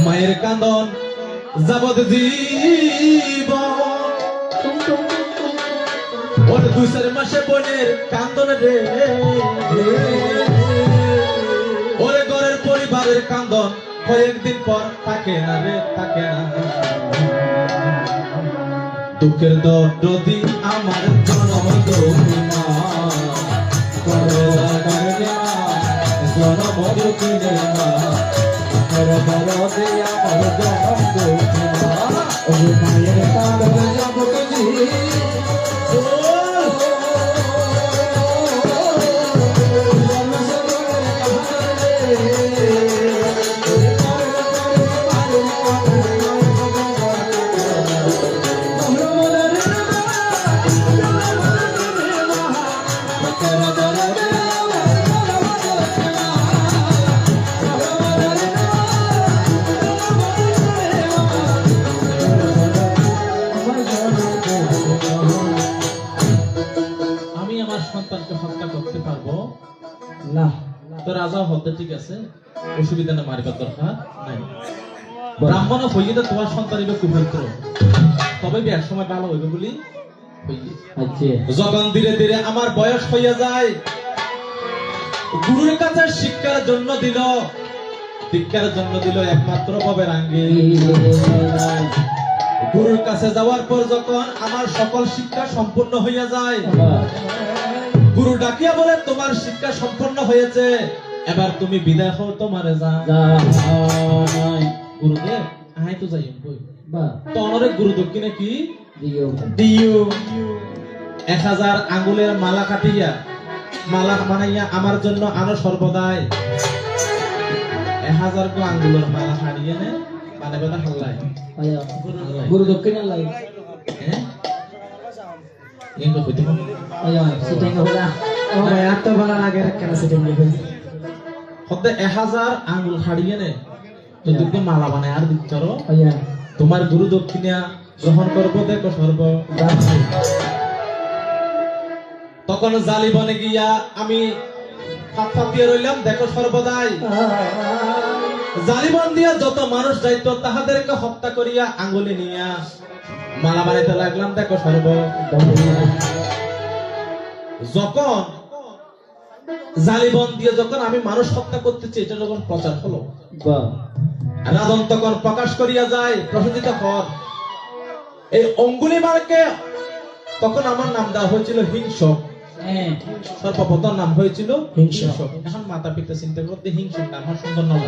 মায়ের কান্দন যাবত জীব ওর 2-4 মাসে বোনের কান্দন রে ওরে ঘরের পরিবারের কান্দন কয়েকদিন পর থাকে না রে থাকে না দুঃখের দরদি আমার জনম দোহিমা করো জনম দোহিমা করো দরদি আমার জনম দোহিমা ও মায়ের কান্দন যাবত জীব সন্তানকে হত্যা করতে পারবো না তো রাজা হতে ঠিক আছে অসুবিধা না মারিবার দরকার নাই ব্রাহ্মণ হইলে তো তোমার সন্তান হইবে কুপবিত্র তবে এক সময় ভালো হইবে বলি যখন ধীরে ধীরে আমার বয়স হইয়া যায় গুরুর কাছে শিক্ষার জন্য দিল একমাত্র ভবের আঙ্গে গুরুর কাছে যাওয়ার পর যখন আমার সকল শিক্ষা সম্পূর্ণ হইয়া যায় গুরু ডাকিয়া বলে তোমার শিক্ষা সম্পন্ন হয়েছে এবার তুমি বিদায় হও তোমারে যা গুরুদেব আই তো যাই তো অনরে গুরু দক্ষিণে কি দিও 1000 আঙ্গুলের মালা কাটিয়া মালা বানাইয়া আমার জন্য আনো সর্বদাই 1000 আঙ্গুলের মালা হারিয়ে নে মানে বেটা হাল্লাই গুরু দক্ষিণে লাই হ্যাঁ কইতে সিটিং হলা ও ভাই এত ভালো লাগে কেন সিটিং হইছে হতে 1000 আঙ্গুল হারিয়ে নে তো তুমি মালা বানায় আর দিতে পারো তোমার গুরু দক্ষিণা গ্রহণ করবো দেখো সর্ব তখন জালিবনে গিয়া আমি ফাঁক দিয়ে রইলাম দেখো সর্বদাই জালিবন দিয়া যত মানুষ যাইতো তাহাদেরকে হত্যা করিয়া আঙ্গুলে নিয়া মালা বানাইতে লাগলাম দেখো সর্ব যখন জালিবন দিয়ে যখন আমি মানুষ হত্যা করতেছি এটা যখন প্রচার হলো রাজন তখন প্রকাশ করিয়া যায় প্রসিদ্ধ কর এই অঙ্গুলিমালকে তখন আমার নাম দেওয়া হয়েছিল হিংসক সর্বপ্রথম নাম হয়েছিল হিংসক এখন মাতা পিতা চিন্তা করতে হিংসক নাম আমার সুন্দর নাম